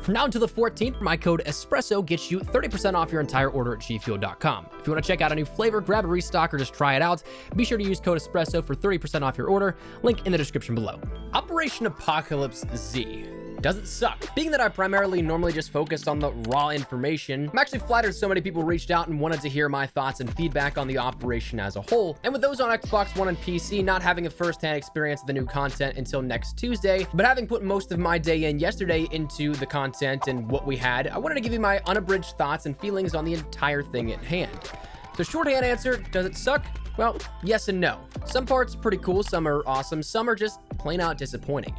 From now until the 14th, my code ESPRESSO gets you 30% off your entire order at gfuel.com. If you want to check out a new flavor, grab a restock, or just try it out, be sure to use code ESPRESSO for 30% off your order. Link in the description below. Operation Apocalypse Z. Does it suck? Being that I primarily normally just focused on the raw information, I'm actually flattered so many people reached out and wanted to hear my thoughts and feedback on the operation as a whole. And with those on Xbox One and PC not having a first-hand experience of the new content until next Tuesday, but having put most of my day in yesterday into the content and what we had, I wanted to give you my unabridged thoughts and feelings on the entire thing at hand. So shorthand answer, does it suck? Well, yes and no. Some parts are pretty cool, some are awesome, some are just plain out disappointing.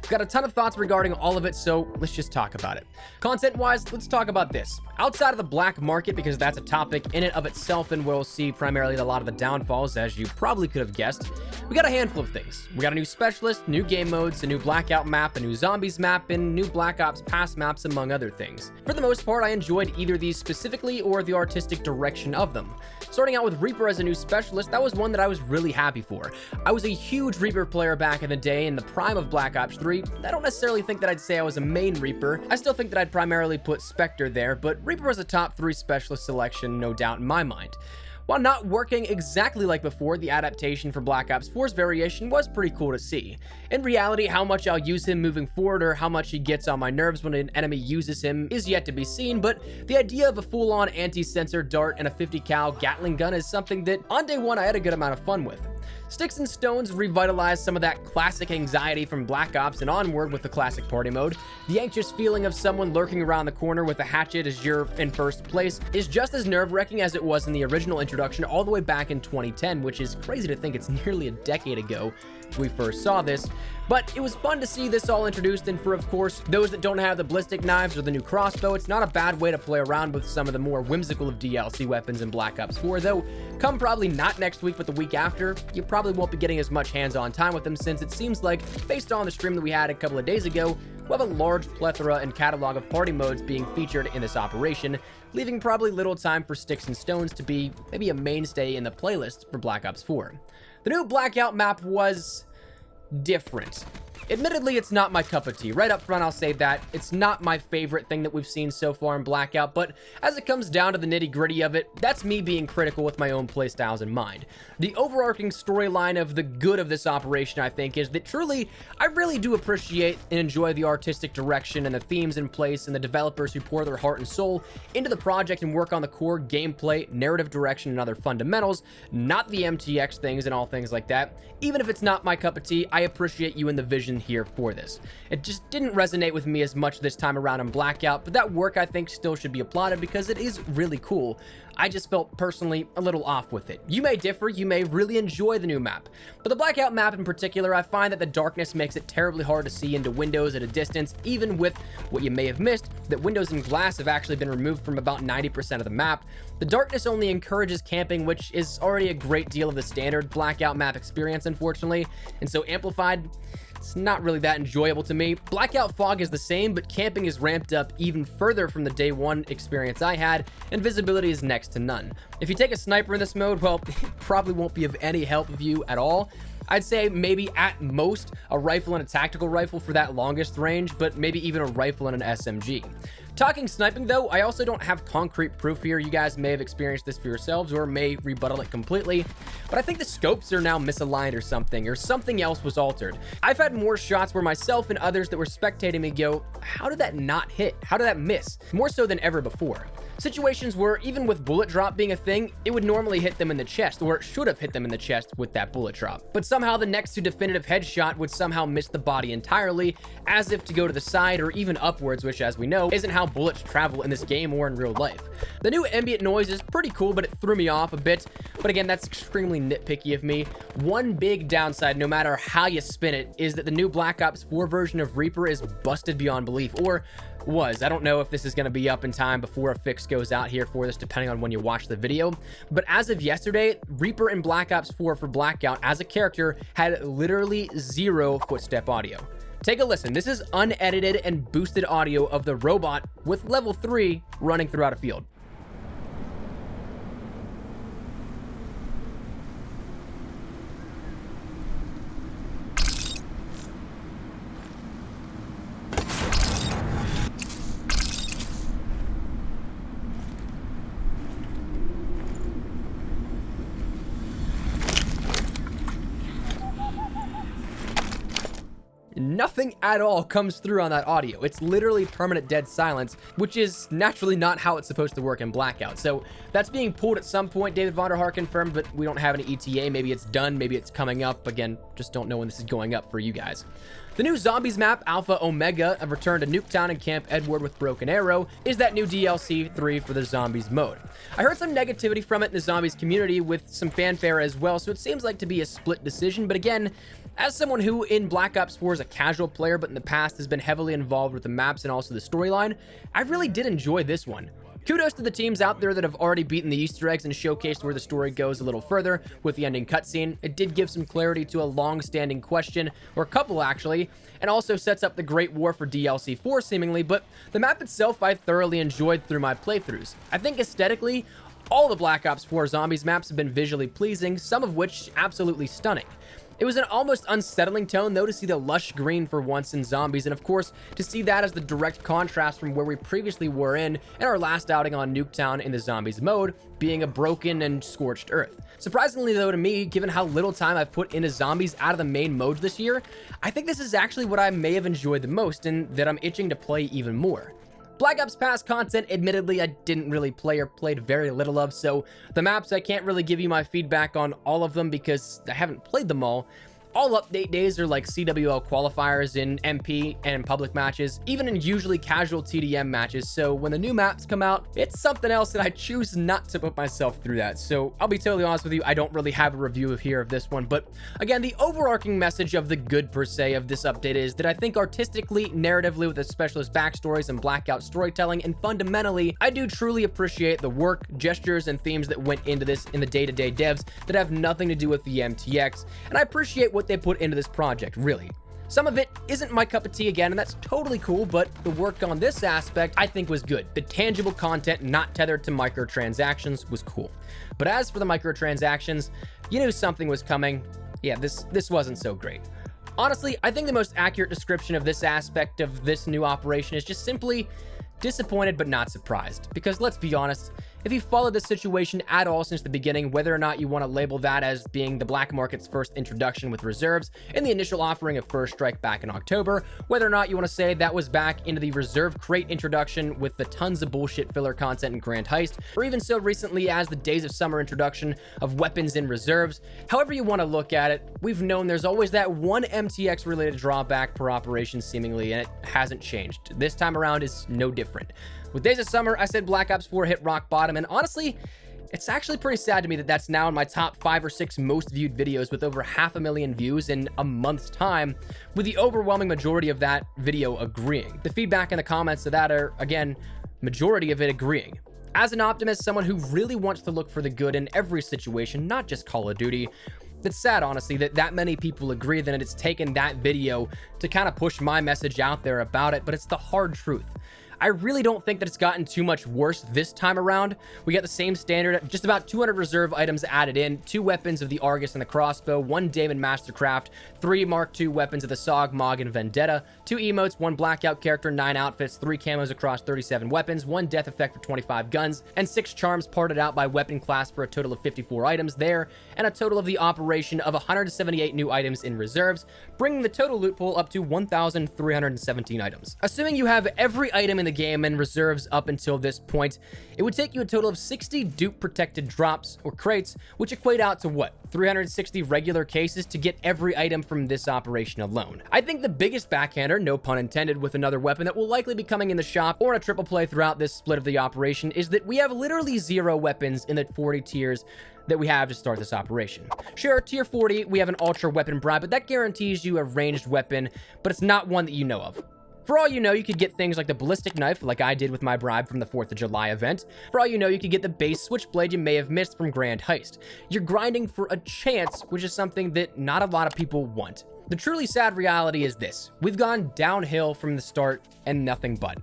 I've got a ton of thoughts regarding all of it, so let's just talk about it. Content-wise, let's talk about this. Outside of the black market, because that's a topic in and of itself, and we'll see primarily a lot of the downfalls, as you probably could have guessed, we got a handful of things. We got a new specialist, new game modes, a new Blackout map, a new zombies map, and new Black Ops Pass maps, among other things. For the most part, I enjoyed either these specifically or the artistic direction of them. Starting out with Reaper as a new specialist, that was one that I was really happy for. I was a huge Reaper player back in the day in the prime of Black Ops 3. I don't necessarily think that I'd say I was a main Reaper. I still think that I'd primarily put Spectre there, but Reaper was a top 3 specialist selection, no doubt in my mind. While not working exactly like before, the adaptation for Black Ops 4's variation was pretty cool to see. In reality, how much I'll use him moving forward or how much he gets on my nerves when an enemy uses him is yet to be seen, but the idea of a full-on anti-sensor dart and a 50 cal Gatling gun is something that on day one I had a good amount of fun with. Sticks and Stones revitalized some of that classic anxiety from Black Ops and onward with the classic party mode. The anxious feeling of someone lurking around the corner with a hatchet as you're in first place is just as nerve-wracking as it was in the original introduction all the way back in 2010, which is crazy to think it's nearly a decade ago we first saw this. But it was fun to see this all introduced, and for, of course, those that don't have the ballistic knives or the new crossbow, it's not a bad way to play around with some of the more whimsical of DLC weapons in Black Ops 4, though come probably not next week but the week after, you probably won't be getting as much hands-on time with them, since it seems like, based on the stream that we had a couple of days ago, we'll have a large plethora and catalog of party modes being featured in this operation, leaving probably little time for Sticks and Stones to be maybe a mainstay in the playlist for Black Ops 4. The new Blackout map was different. Admittedly, it's not my cup of tea. Right up front, I'll say that. It's not my favorite thing that we've seen so far in Blackout, but as it comes down to the nitty-gritty of it, that's me being critical with my own playstyles in mind. The overarching storyline of the good of this operation, I think, is that truly, I really do appreciate and enjoy the artistic direction and the themes in place and the developers who pour their heart and soul into the project and work on the core gameplay, narrative direction, and other fundamentals, not the MTX things and all things like that. Even if it's not my cup of tea, I appreciate you and the vision here for this. It just didn't resonate with me as much this time around in Blackout, but that work I think still should be applauded because it is really cool. I just felt personally a little off with it. You may differ, you may really enjoy the new map, but the Blackout map in particular, I find that the darkness makes it terribly hard to see into windows at a distance, even with what you may have missed, that windows and glass have actually been removed from about 90% of the map. The darkness only encourages camping, which is already a great deal of the standard Blackout map experience, unfortunately, and so amplified, it's not really that enjoyable to me. Blackout Fog is the same, but camping is ramped up even further from the day one experience I had, and visibility is next to none. If you take a sniper in this mode, well, it probably won't be of any help of you at all. I'd say maybe at most a rifle and a tactical rifle for that longest range, but maybe even a rifle and an SMG. Talking sniping though, I also don't have concrete proof here. You guys may have experienced this for yourselves or may rebuttal it completely, but I think the scopes are now misaligned or something else was altered. I've had more shots where myself and others that were spectating me go, how did that not hit? How did that miss? More so than ever before. Situations where even with bullet drop being a thing, it would normally hit them in the chest, or it should have hit them in the chest with that bullet drop. But somehow the next to definitive headshot would somehow miss the body entirely, as if to go to the side or even upwards, which as we know, isn't how bullets travel in this game or in real life. The new ambient noise is pretty cool, but it threw me off a bit. But again, that's extremely nitpicky of me. One big downside, no matter how you spin it, is that the new Black Ops 4 version of Reaper is busted beyond belief, or was. I don't know if this is going to be up in time before a fix goes out here for this, depending on when you watch the video. But as of yesterday, Reaper in Black Ops 4 for Blackout as a character had literally zero footstep audio. Take a listen. This is unedited and boosted audio of the robot with level 3 running throughout a field. nothing at all comes through on that audio. It's literally permanent dead silence, which is naturally not how it's supposed to work in Blackout. So that's being pulled at some point, David Vonderhaar confirmed, but we don't have any ETA. Maybe it's done, maybe it's coming up. Again, just don't know when this is going up for you guys. The new Zombies map, Alpha Omega, a return to Nuketown and Camp Edward with Broken Arrow, is that new DLC 3 for the Zombies mode. I heard some negativity from it in the Zombies community with some fanfare as well, so it seems like to be a split decision, but again, as someone who in Black Ops 4 is a casual player but in the past has been heavily involved with the maps and also the storyline, I really did enjoy this one. Kudos to the teams out there that have already beaten the Easter eggs and showcased where the story goes a little further with the ending cutscene. It did give some clarity to a long-standing question, or a couple actually, and also sets up the Great War for DLC 4 seemingly, but the map itself I thoroughly enjoyed through my playthroughs. I think aesthetically, all the Black Ops 4 Zombies maps have been visually pleasing, some of which absolutely stunning. It was an almost unsettling tone, though, to see the lush green for once in Zombies, and of course, to see that as the direct contrast from where we previously were in our last outing on Nuketown in the Zombies mode, being a broken and scorched earth. Surprisingly, though, to me, given how little time I've put into Zombies out of the main modes this year, I think this is actually what I may have enjoyed the most, and that I'm itching to play even more. Black Ops past content, admittedly, I didn't really play or played very little of, so the maps, I can't really give you my feedback on all of them because I haven't played them all. All update days are like CWL qualifiers in MP and in public matches, even in usually casual TDM matches, so when the new maps come out, it's something else and I choose not to put myself through that. So I'll be totally honest with you, I don't really have a review here of this one, but again, the overarching message of the good per se of this update is that I think artistically, narratively with the specialist backstories and Blackout storytelling, and fundamentally, I do truly appreciate the work, gestures, and themes that went into this in the day-to-day devs that have nothing to do with the MTX, and I appreciate what they put into this project, really. Some of it isn't my cup of tea again, and that's totally cool, but the work on this aspect I think was good. The tangible content not tethered to microtransactions was cool. But as for the microtransactions, you knew something was coming. Yeah, this wasn't so great. Honestly, I think the most accurate description of this aspect of this new operation is just simply disappointed but not surprised. Because let's be honest, if you followed this situation at all since the beginning, whether or not you want to label that as being the black market's first introduction with reserves in the initial offering of First Strike back in October, whether or not you want to say that was back into the reserve crate introduction with the tons of bullshit filler content in Grand Heist, or even so recently as the Days of Summer introduction of weapons in reserves, however you want to look at it, we've known there's always that one MTX related drawback per operation seemingly, and it hasn't changed. This time around is no different. With Days of Summer, I said Black Ops 4 hit rock bottom, and honestly, it's actually pretty sad to me that that's now in my top 5 or 6 most viewed videos with over 500,000 views in a month's time, with the overwhelming majority of that video agreeing. The feedback in the comments to that are, again, majority of it agreeing. As an optimist, someone who really wants to look for the good in every situation, not just Call of Duty, it's sad, honestly, that many people agree that it's taken that video to kind of push my message out there about it, but it's the hard truth. I really don't think that it's gotten too much worse this time around. We got the same standard, just about 200 reserve items added in, 2 weapons of the Argus and the crossbow, 1 Damon Mastercraft, 3 Mark II weapons of the SOG, MOG, and Vendetta, 2 emotes, 1 Blackout character, 9 outfits, 3 camos across 37 weapons, 1 death effect for 25 guns, and 6 charms parted out by weapon class for a total of 54 items there, and a total of the operation of 178 new items in reserves, bringing the total loot pool up to 1,317 items. Assuming you have every item in the game and reserves up until this point, it would take you a total of 60 dupe protected drops or crates, which equate out to what, 360 regular cases to get every item from this operation alone. I think the biggest backhander, no pun intended, with another weapon that will likely be coming in the shop or in a triple play throughout this split of the operation is that we have literally 0 weapons in the 40 tiers that we have to start this operation. Sure, tier 40, we have an ultra weapon bribe, but that guarantees you a ranged weapon, but it's not one that you know of. For all you know, you could get things like the ballistic knife, like I did with my bribe from the 4th of July event. For all you know, you could get the base switchblade you may have missed from Grand Heist. You're grinding for a chance, which is something that not a lot of people want. The truly sad reality is this: we've gone downhill from the start and nothing but.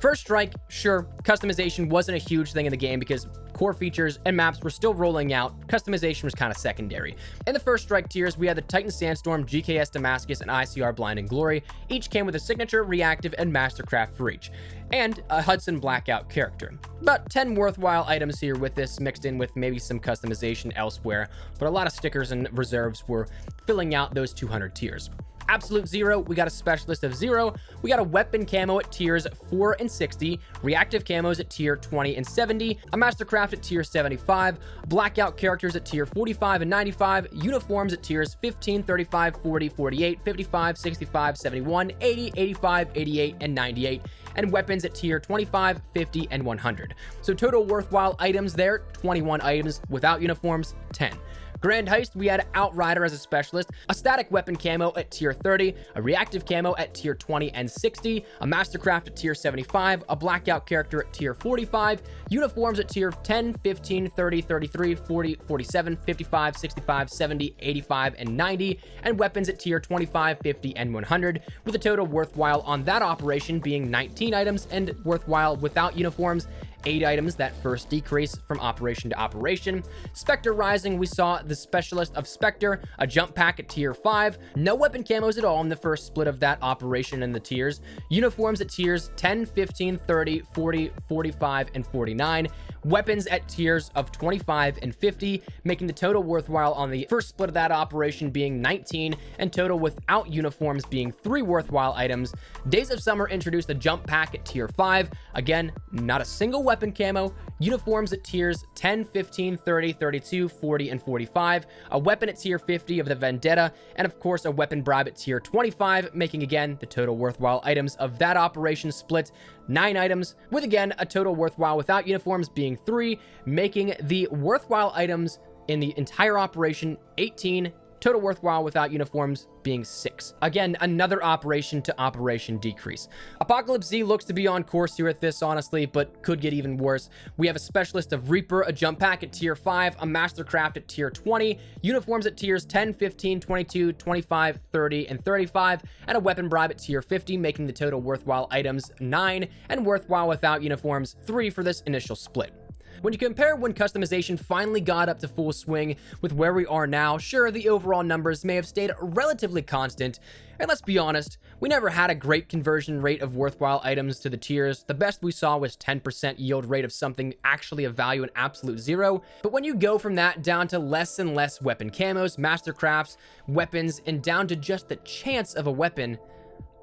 First Strike, sure, customization wasn't a huge thing in the game because core features and maps were still rolling out. Customization was kind of secondary. In the First Strike tiers, we had the Titan Sandstorm, GKS Damascus, and ICR Blinding Glory. Each came with a signature, reactive, and mastercraft for each, and a Hudson Blackout character. About 10 worthwhile items here with this, mixed in with maybe some customization elsewhere, but a lot of stickers and reserves were filling out those 200 tiers. Absolute 0, we got a Specialist of 0. We got a Weapon Camo at tiers 4 and 60, Reactive Camos at tier 20 and 70, a Mastercraft at tier 75, Blackout Characters at tier 45 and 95, Uniforms at tiers 15, 35, 40, 48, 55, 65, 71, 80, 85, 88, and 98, and weapons at tier 25, 50, and 100. So total worthwhile items there, 21 items. Without uniforms, 10. Grand Heist, we had Outrider as a Specialist, a Static Weapon Camo at tier 30, a Reactive Camo at tier 20 and 60, a Mastercraft at tier 75, a Blackout Character at tier 45, Uniforms at tier 10, 15, 30, 33, 40, 47, 55, 65, 70, 85, and 90, and weapons at tier 25, 50, and 100, with a total worthwhile on that operation being 19 items, and worthwhile without uniforms, 8 items, that first decrease from operation to operation. Spectre Rising, we saw the Specialist of Spectre, a jump pack at tier 5, no weapon camos at all in the first split of that operation in the tiers, uniforms at tiers 10, 15, 30, 40, 45, and 49, weapons at tiers of 25 and 50, making the total worthwhile on the first split of that operation being 19, and total without uniforms being 3 worthwhile items. Days of Summer introduced a jump pack at tier 5, again, not a single weapon camo, uniforms at tiers 10, 15, 30, 32, 40, and 45, a weapon at tier 50 of the Vendetta, and of course a weapon bribe at tier 25, making again the total worthwhile items of that operation split 9 items, with again a total worthwhile without uniforms being 3, making the worthwhile items in the entire operation 18, total worthwhile without uniforms being 6. Again, another operation to operation decrease. Apocalypse Z looks to be on course here at this, honestly, but could get even worse. We have a Specialist of Reaper, a jump pack at tier 5, a Mastercraft at tier 20, uniforms at tiers 10, 15, 22, 25, 30, and 35, and a weapon bribe at tier 50, making the total worthwhile items 9, and worthwhile without uniforms 3 for this initial split. When you compare when customization finally got up to full swing with where we are now, sure, the overall numbers may have stayed relatively constant, and let's be honest, we never had a great conversion rate of worthwhile items to the tiers. The best we saw was 10% yield rate of something actually of value in absolute 0, but when you go from that down to less and less weapon camos, mastercrafts, weapons, and down to just the chance of a weapon,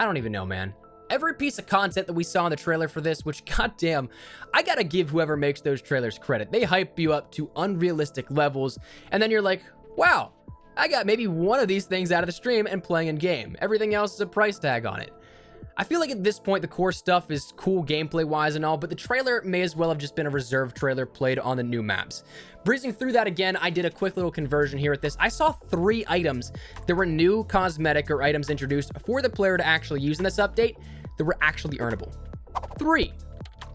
I don't even know, man. Every piece of content that we saw in the trailer for this, which goddamn, I gotta give whoever makes those trailers credit. They hype you up to unrealistic levels, and then you're like, wow, I got maybe one of these things out of the stream and playing in game. Everything else is a price tag on it. I feel like at this point, the core stuff is cool gameplay-wise and all, but the trailer may as well have just been a reserved trailer played on the new maps. Breezing through that again, I did a quick little conversion here at this. I saw 3 items that were new cosmetic or items introduced for the player to actually use in this update that were actually earnable. 3.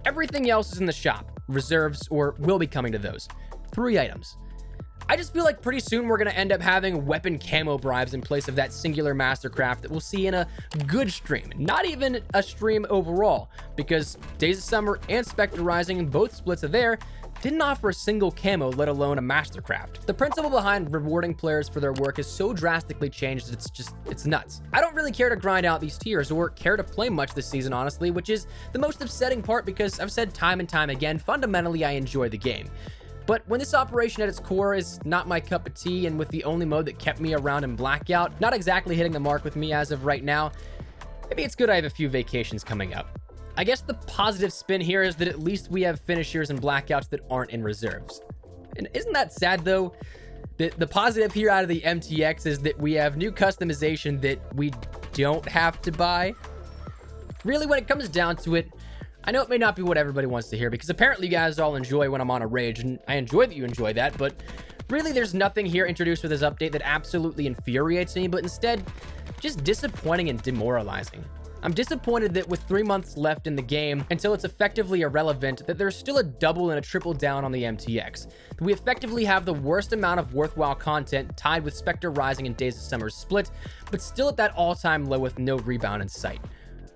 Everything else is in the shop, reserves, or will be coming to those. 3 items. I just feel like pretty soon we're going to end up having weapon camo bribes in place of that singular mastercraft that we'll see in a good stream. Not even a stream overall, because Days of Summer and Spectre Rising in both splits of there didn't offer a single camo, let alone a mastercraft. The principle behind rewarding players for their work has so drastically changed that it's nuts. I don't really care to grind out these tiers or care to play much this season, honestly, which is the most upsetting part because I've said time and time again, fundamentally I enjoy the game. But when this operation at its core is not my cup of tea, and with the only mode that kept me around in Blackout not exactly hitting the mark with me as of right now, maybe it's good I have a few vacations coming up. I guess the positive spin here is that at least we have finishers and Blackouts that aren't in reserves. And isn't that sad though? The positive here out of the MTX is that we have new customization that we don't have to buy. Really, when it comes down to it, I know it may not be what everybody wants to hear, because apparently you guys all enjoy when I'm on a rage, and I enjoy that you enjoy that, but really there's nothing here introduced with this update that absolutely infuriates me, but instead, just disappointing and demoralizing. I'm disappointed that with 3 months left in the game until it's effectively irrelevant, that there's still a double and a triple down on the MTX. That we effectively have the worst amount of worthwhile content tied with Spectre Rising and Days of Summer split, but still at that all-time low with no rebound in sight.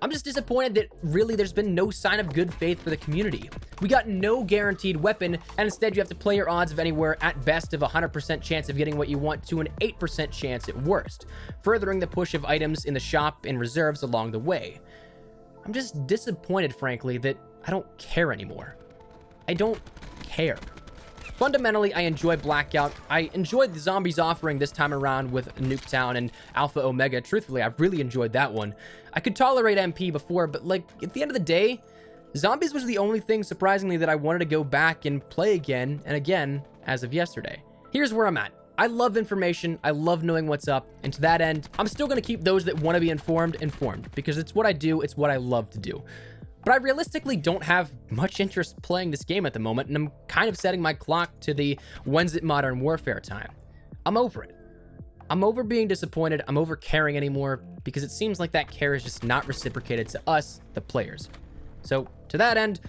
I'm just disappointed that really there's been no sign of good faith for the community. We got no guaranteed weapon, and instead you have to play your odds of anywhere at best of 100% chance of getting what you want to an 8% chance at worst, furthering the push of items in the shop and reserves along the way. I'm just disappointed, frankly, that I don't care anymore. I don't care. Fundamentally, I enjoy Blackout. I enjoyed the zombies offering this time around with Nuketown and Alpha Omega. Truthfully, I really enjoyed that one. I could tolerate MP before, but like at the end of the day, zombies was the only thing, surprisingly, that I wanted to go back and play again and again as of yesterday. Here's where I'm at. I love information. I love knowing what's up. And to that end, I'm still going to keep those that want to be informed, because it's what I do. It's what I love to do. But I realistically don't have much interest playing this game at the moment, and I'm kind of setting my clock to the when's it Modern Warfare time. I'm over it. I'm over being disappointed. I'm over caring anymore, because it seems like that care is just not reciprocated to us, the players. So to that end,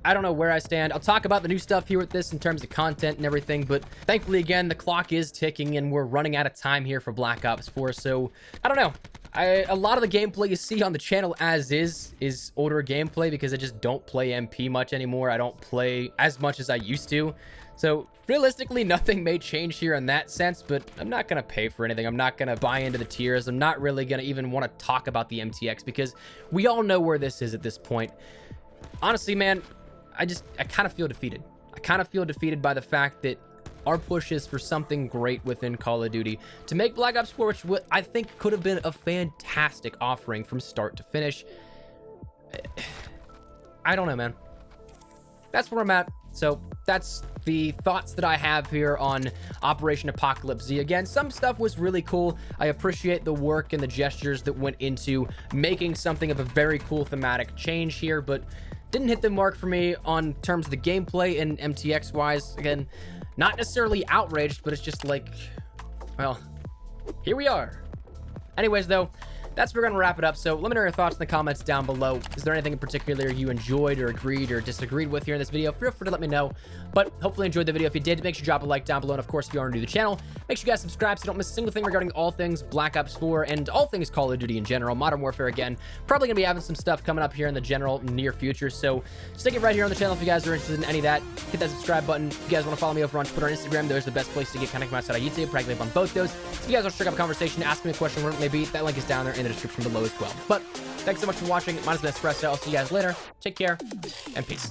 I don't know where I stand. I'll talk about the new stuff here with this in terms of content and everything, but thankfully, again, the clock is ticking and we're running out of time here for Black Ops 4, so I don't know. A lot of the gameplay you see on the channel as is older gameplay, because I just don't play MP much anymore. I don't play as much as I used to. So realistically, nothing may change here in that sense, but I'm not going to pay for anything. I'm not going to buy into the tiers. I'm not really going to even want to talk about the MTX, because we all know where this is at this point. Honestly, man, I kind of feel defeated. I kind of feel defeated by the fact that our push is for something great within Call of Duty to make Black Ops 4, which I think could have been a fantastic offering from start to finish. I don't know, man. That's where I'm at. So that's the thoughts that I have here on Operation Apocalypse Z. Again, some stuff was really cool. I appreciate the work and the gestures that went into making something of a very cool thematic change here, but didn't hit the mark for me on terms of the gameplay and MTX wise. Again, not necessarily outraged, but it's just like, well, here we are. Anyways, though, that's where we're going to wrap it up. So let me know your thoughts in the comments down below. Is there anything in particular you enjoyed or agreed or disagreed with here in this video? Feel free to let me know. But hopefully you enjoyed the video. If you did, make sure you drop a like down below. And of course, if you are new to the channel, make sure you guys subscribe so you don't miss a single thing regarding all things Black Ops 4 and all things Call of Duty in general. Modern Warfare, again, probably going to be having some stuff coming up here in the general near future. So stick it right here on the channel if you guys are interested in any of that. Hit that subscribe button. If you guys want to follow me over on Twitter and Instagram, there's the best place to get connected from outside of YouTube. Probably on both those. If you guys want to strike up a conversation, ask me a question, whatever it may be, that link is down there in the description below as well. But thanks so much for watching. Mine has been Espresso. I'll see you guys later. Take care and peace.